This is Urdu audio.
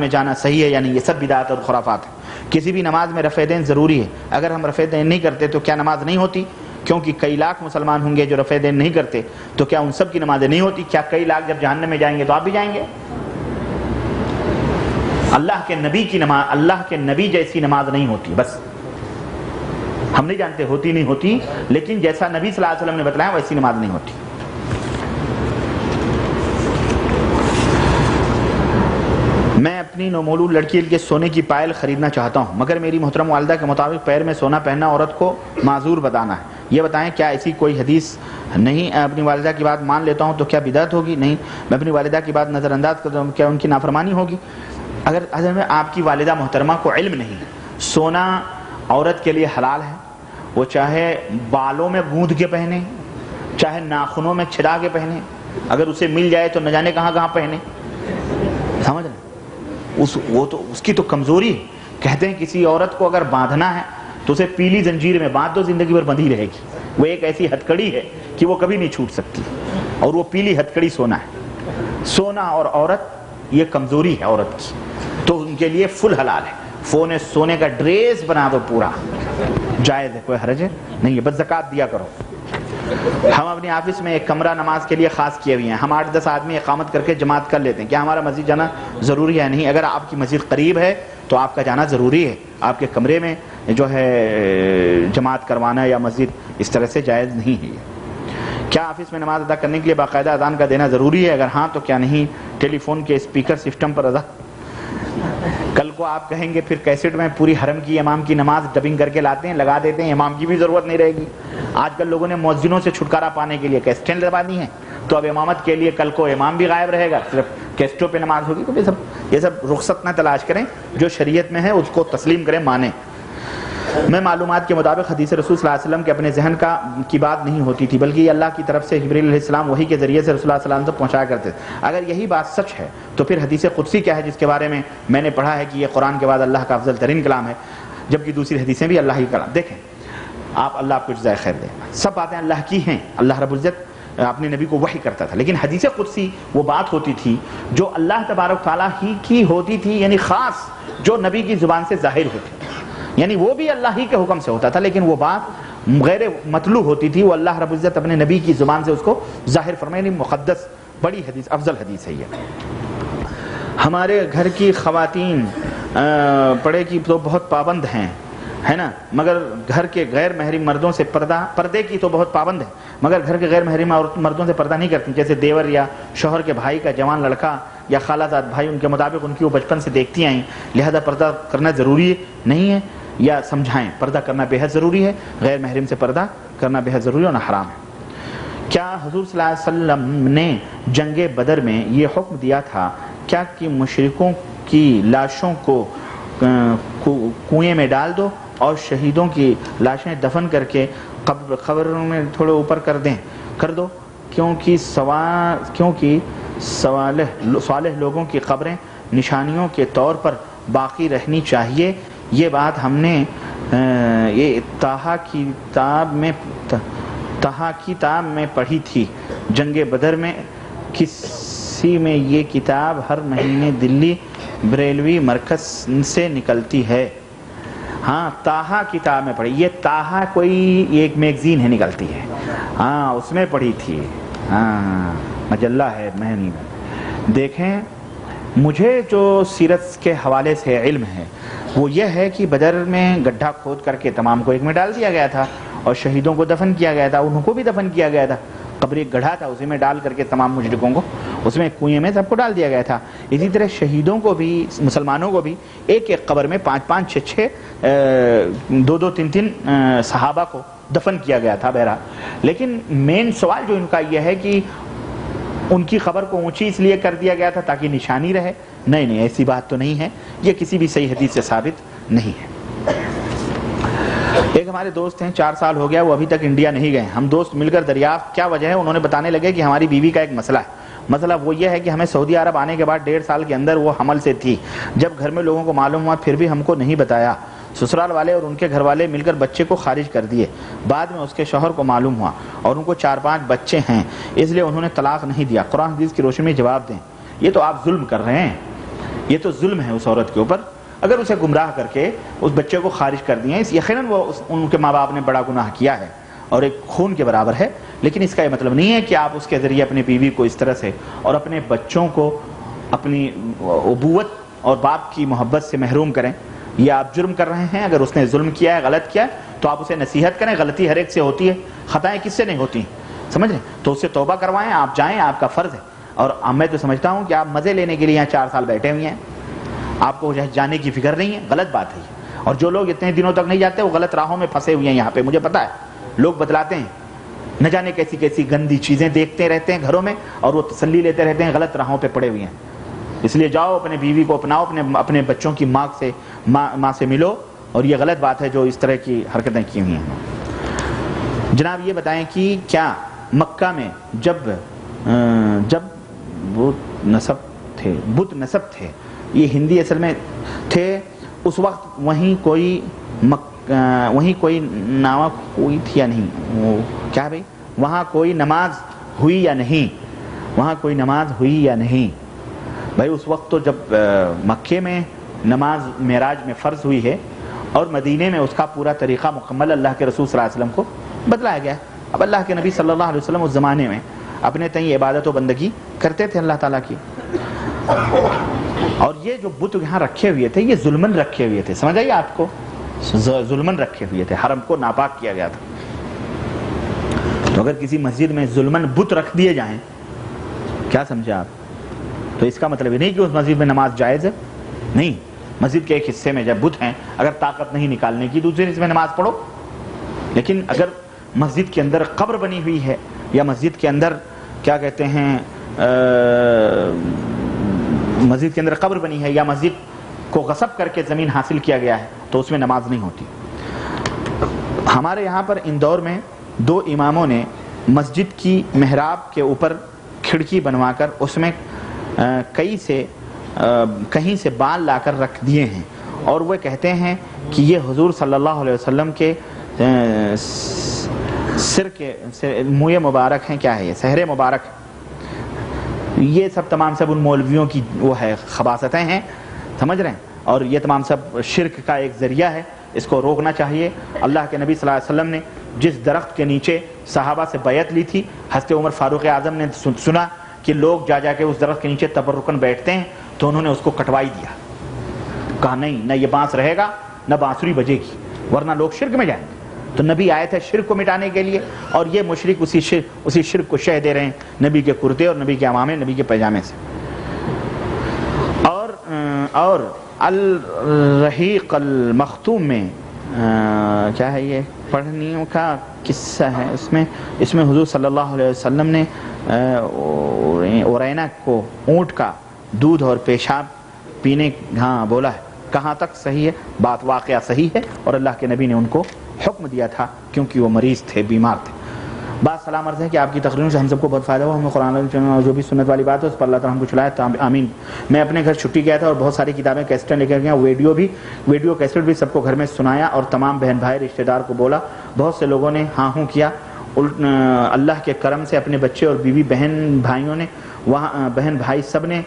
میں جانا صحیح ہے یا نہیں، یہ سب بدعات اور خرافات ہیں۔ کسی بھی نماز میں رفع دین ضروری ہے، اگر ہم رفع دین نہیں کرتے تو کیا نماز نہیں ہوتی؟ کیونکہ کئی لاکھ مسلمان ہوں گے جو رفع دین نہیں کرتے، تو کیا ان سب کی نمازیں نہیں ہوتی؟ کیا کئی لاکھ جب جہنم میں جائیں گے تو آپ بھی جائیں گے؟ اللہ کے نبی کی نماز، اللہ کے نبی جیسی نماز نہیں ہوتی، بس ہم نہیں جانتے ہوتی نہیں ہوتی، لیکن جیسا نبی صلی اللہ علیہ وسلم نے بتلایا ویسی نماز نہیں ہوتی۔ میں اپنی نومولود لڑکی کے سونے کی پائل خریدنا چاہتا ہوں، مگر میری محترم والدہ کے مطابق پیر میں سونا پہننا عورت کو معذور بتانا ہے۔ یہ بتائیں کیا ایسی کوئی حدیث نہیں؟ اپنی والدہ کی بات مان لیتا ہوں تو کیا بدعت ہوگی؟ نہیں، میں اپنی والدہ کی بات نظر انداز کرتا ہوں، کیا ان کی نافرمانی ہوگی؟ اگر اصل میں آپ کی والدہ محترمہ کو علم نہیں، سونا عورت کے لیے حلال ہے، وہ چاہے بالوں میں گوندھ کے پہنے، چاہے ناخنوں میں چھڑا کے پہنے، اگر اسے مل جائے تو نہ جانے کہاں کہاں پہنے، سمجھ رہے؟ اس کی تو کمزوری ہے۔ کہتے ہیں کسی عورت کو اگر باندھنا ہے تو اسے پیلی زنجیر میں باندھ دو، زندگی بھر بندھی رہے گی۔ وہ ایک ایسی ہتھکڑی ہے کہ وہ کبھی نہیں چھوٹ سکتی، اور وہ پیلی ہتھکڑی سونا ہے۔ سونا اور عورت یہ کمزوری ہے عورت کی، تو ان کے لیے فل حلال ہے۔ سونے کا ڈریس بنا دو، پورا جائز ہے، کوئی حرج ہے نہیں ہے، بس زکوٰۃ دیا کرو۔ ہم اپنی آفس میں ایک کمرہ نماز کے لیے خاص کیے ہوئے ہیں، ہم 8-10 آدمی اقامت کر کے جماعت کر لیتے ہیں، کیا ہمارا مسجد جانا ضروری ہے؟ نہیں، اگر آپ کی مسجد قریب ہے تو آپ کا جانا ضروری ہے، آپ کے کمرے میں جو ہے جماعت کروانا یا مسجد اس طرح سے جائز نہیں ہے۔ کیا آفس میں نماز ادا کرنے کے لیے باقاعدہ اذان کا دینا ضروری ہے؟ اگر ہاں تو کیا نہیں ٹیلی فون کے اسپیکر سسٹم پر اذان؟ کل کو آپ کہیں گے پھر کیسٹ میں پوری حرم کی امام کی نماز ڈبنگ کر کے لاتے ہیں، لگا دیتے ہیں، امام کی بھی ضرورت نہیں رہے گی۔ آج کل لوگوں نے مؤذنوں سے چھٹکارا پانے کے لیے کیسٹیں لگا دی ہیں، تو اب امامت کے لیے کل کو امام بھی غائب رہے گا، صرف کیسٹوں پہ نماز ہوگی۔ تو یہ سب رخصت نہ تلاش کریں، جو شریعت میں ہے اس کو تسلیم کریں، مانیں۔ میں معلومات کے مطابق حدیث رسول صلی اللہ علیہ وسلم کے اپنے ذہن کی بات نہیں ہوتی تھی، بلکہ یہ اللہ کی طرف سے جبریل علیہ السلام وحی کے ذریعے سے رسول اللہ صلی اللہ علیہ وسلم تک پہنچایا کرتے تھے۔ اگر یہی بات سچ ہے تو پھر حدیث قدسی کیا ہے جس کے بارے میں نے پڑھا ہے کہ یہ قرآن کے بعد اللہ کا افضل ترین کلام ہے، جبکہ دوسری حدیثیں بھی اللہ ہی کلام؟ دیکھیں، اللہ آپ کو جزائے خیر دے، سب باتیں اللہ کی ہیں، اللہ رب العزت اپنے نبی کو وحی کرتا تھا، لیکن حدیث قدسی وہ بات ہوتی تھی جو اللہ تبارک تعالیٰ ہی کی ہوتی تھی، یعنی خاص جو نبی کی زبان سے ظاہر ہوتی تھی، یعنی وہ بھی اللہ ہی کے حکم سے ہوتا تھا، لیکن وہ بات غیر مطلوع ہوتی تھی، وہ اللہ رب العزت اپنے نبی کی زبان سے اس کو ظاہر فرمائے، یعنی مقدس بڑی حدیث، افضل حدیث ہے یہ۔ ہمارے گھر کی خواتین پردے کی تو بہت پابند ہیں، ہے نا، مگر گھر کے غیر محرم مردوں سے پردے کی تو بہت پابند ہے، مگر گھر کے غیر محرم مردوں سے پردہ نہیں کرتی، جیسے دیور یا شوہر کے بھائی کا جوان لڑکا یا خالہ زاد بھائی، ان کے مطابق ان کی وہ بچپن سے دیکھتی آئیں، لہذا پردہ کرنا ضروری نہیں ہے، یا سمجھائیں پردہ کرنا بے حد ضروری ہے، غیر محرم سے پردہ کرنا بے حد ضروری اور حرام ہے۔ کیا حضور صلی اللہ علیہ وسلم نے جنگ بدر میں یہ حکم دیا تھا کیا کہ مشرکوں کی لاشوں کو کنویں میں ڈال دو اور شہیدوں کی لاشیں دفن کر کے قبر میں تھوڑے اوپر کر دو، کیونکہ صالح لوگوں کی قبریں نشانیوں کے طور پر باقی رہنی چاہیے؟ یہ بات ہم نے یہ طٰہٰ کتاب میں پڑھی تھی۔ جنگ بدر میں کسی میں یہ کتاب ہر مہینے دلی بریلوی مرکز سے نکلتی ہے۔ ہاں، طٰہٰ کتاب میں پڑھی، یہ طٰہٰ کوئی ایک میگزین ہے نکلتی ہے، ہاں اس میں پڑھی تھی، ہاں مجلہ ہے، میں نہیں۔ دیکھیں، مجھے جو سیرت کے حوالے سے علم ہے وہ یہ ہے کہ بدر میں گڈھا کھود کر کے تمام کو ایک میں ڈال دیا گیا تھا، اور شہیدوں کو دفن کیا گیا تھا، انہوں کو بھی دفن کیا گیا تھا، قبر ایک گڑھا تھا اسی میں ڈال کر کے تمام مشرکوں کو اس میں کنویں میں سب کو ڈال دیا گیا تھا۔ اسی طرح شہیدوں کو بھی، مسلمانوں کو بھی ایک ایک قبر میں 5-5 6-6 2-2 3-3 صحابہ کو دفن کیا گیا تھا بہرحال۔ لیکن مین سوال جو ان کا یہ ہے کہ ان کی خبر کو اونچی اس لیے کر دیا گیا تھا تاکہ نشانی رہے؟ نہیں، ایسی بات تو نہیں ہے، یہ کسی بھی صحیح حدیث سے ثابت نہیں ہے۔ ایک ہمارے دوست ہیں، 4 سال ہو گیا وہ ابھی تک انڈیا نہیں گئے، ہم دوست مل کر دریافت کیا وجہ ہے، انہوں نے بتانے لگے کہ ہماری بیوی کا ایک مسئلہ ہے، مسئلہ وہ یہ ہے کہ ہمیں سعودی عرب آنے کے بعد 1.5 سال کے اندر وہ حمل سے تھی، جب گھر میں لوگوں کو معلوم ہوا پھر بھی ہم کو نہیں بتایا، سسرال والے اور ان کے گھر والے مل کر بچے کو خارج کر دیے، بعد میں اس کے شوہر کو معلوم ہوا اور ان کو 4-5 بچے ہیں، اس لیے انہوں نے طلاق نہیں دیا، قرآن حدیث کی روشنی میں جواب دیں۔ یہ تو آپ ظلم کر رہے ہیں، یہ تو ظلم ہے اس عورت کے اوپر. اگر اسے گمراہ کر کے اس بچے کو خارج کر دیا، یقیناً وہ ان کے ماں باپ نے بڑا گناہ کیا ہے اور ایک خون کے برابر ہے، لیکن اس کا یہ مطلب نہیں ہے کہ آپ اس کے ذریعے اپنی بیوی کو اس طرح سے اور اپنے بچوں کو اپنی ابوت اور باپ کی محبت سے محروم کریں. یہ آپ جرم کر رہے ہیں. اگر اس نے ظلم کیا ہے، غلط کیا ہے، تو آپ اسے نصیحت کریں. غلطی ہر ایک سے ہوتی ہے، خطائیں کس سے نہیں ہوتی، سمجھ رہے ہیں؟ تو اس سے توبہ کروائیں. آپ جائیں، آپ کا فرض ہے. اور میں تو سمجھتا ہوں کہ آپ مزے لینے کے لیے یہاں 4 سال بیٹھے ہوئے ہیں، آپ کو جانے کی فکر نہیں ہے. غلط بات ہے. اور جو لوگ اتنے دنوں تک نہیں جاتے وہ غلط راہوں میں پھنسے ہوئے ہیں. یہاں پہ مجھے پتا ہے لوگ بتلاتے ہیں، نہ جانے کیسی کیسی گندی چیزیں دیکھتے رہتے ہیں گھروں میں اور وہ تسلی لیتے رہتے ہیں، غلط راہوں پہ پڑے ہوئے ہیں. اس لیے جاؤ، اپنے بیوی کو اپناؤ، اپنے بچوں کی ماں سے ملو. اور یہ غلط بات ہے جو اس طرح کی حرکتیں کی ہوئی ہیں. جناب یہ بتائیں کہ کیا مکہ میں جب بت نصب تھے، یہ ہندی اصل میں تھے اس وقت، وہیں کوئی نامہ ہوئی تھی یا نہیں؟ وہ کیا بھائی، وہاں کوئی نماز ہوئی یا نہیں؟ وہاں کوئی نماز ہوئی یا نہیں؟ بھائی اس وقت تو جب مکے میں نماز معراج میں فرض ہوئی ہے اور مدینے میں اس کا پورا طریقہ مکمل اللہ کے رسول صلی اللہ علیہ وسلم کو بتلایا گیا ہے. اب اللہ کے نبی صلی اللہ علیہ وسلم اس زمانے میں اپنے تئیں عبادت و بندگی کرتے تھے اللہ تعالیٰ کی. اور یہ جو بت یہاں رکھے ہوئے تھے یہ ظلمن رکھے ہوئے تھے. سمجھ آئیے آپ کو؟ ظلمن رکھے ہوئے تھے، حرم کو ناپاک کیا گیا تھا. تو اگر کسی مسجد میں ظلمن بت رکھ دیے جائیں، کیا سمجھے آپ؟ تو اس کا مطلب یہ نہیں کہ اس مسجد میں نماز جائز ہے. نہیں، مسجد کے ایک حصے میں جب بت ہیں، اگر طاقت نہیں نکالنے کی دوسرے حصے میں نماز پڑھو. لیکن اگر مسجد کے اندر قبر بنی ہوئی ہے یا مسجد کے اندر کیا کہتے ہیں مسجد کے اندر قبر بنی ہے یا مسجد کو غصب کر کے زمین حاصل کیا گیا ہے تو اس میں نماز نہیں ہوتی. ہمارے یہاں پر اندور میں 2 اماموں نے مسجد کی محراب کے اوپر کھڑکی بنوا کر اس میں کہیں سے بال لا کر رکھ دیے ہیں اور وہ کہتے ہیں کہ یہ حضور صلی اللہ علیہ وسلم کے سر کے منہ مبارک ہیں. کیا ہے یہ؟ سحر مبارک. یہ سب تمام سب ان مولویوں کی وہ ہے خباثتیں ہیں، سمجھ رہے ہیں؟ اور یہ تمام سب شرک کا ایک ذریعہ ہے. اس کو روکنا چاہیے. اللہ کے نبی صلی اللہ علیہ وسلم نے جس درخت کے نیچے صحابہ سے بیعت لی تھی، حضرت عمر فاروق اعظم نے سنا کہ لوگ جا کے اس درخت کے نیچے تبرکن بیٹھتے ہیں تو انہوں نے اس کو کٹوائی دیا. کہا نہیں، نہ یہ بانس رہے گا نہ بانسری بجے گی، ورنہ لوگ شرک میں جائیں گے. تو نبی آئے تھے شرک کو مٹانے کے لیے، اور یہ مشرک اسی شرک کو شہ دے رہے ہیں نبی کے کرتے اور نبی کے عمامے، نبی کے پیجامے سے. اور الرحیق المختوم میں کیا ہے یہ پڑھنیوں کا قصہ ہے. اس میں حضور صلی اللہ علیہ وسلم نے اورینا کو اونٹ کا دودھ اور پیشاب پینے بولا ہے. کہاں تک صحیح ہے بات؟ واقعہ صحیح ہے اور اللہ کے نبی نے ان کو حکم دیا تھا کیونکہ وہ مریض تھے، بیمار تھے. بات سلام عرض ہے کہ آپ کی تقریروں سے ہم سب کو بہت فائدہ ہوا. ہمیں قرآن اور جو بھی سنت والی بات ہے اس پر اللہ تعالیٰ ہم کو چلائے، آمین. میں اپنے گھر چھٹی گیا تھا اور بہت ساری کتابیں کیسٹیں لے کر گیا، ویڈیو کیسٹ بھی سب کو گھر میں سنایا اور تمام بہن بھائی رشتہ دار کو بولا. بہت سے لوگوں نے ہاں ہوں کیا. اللہ کے کرم سے اپنے بچے اور بیوی بہن بھائی سب نے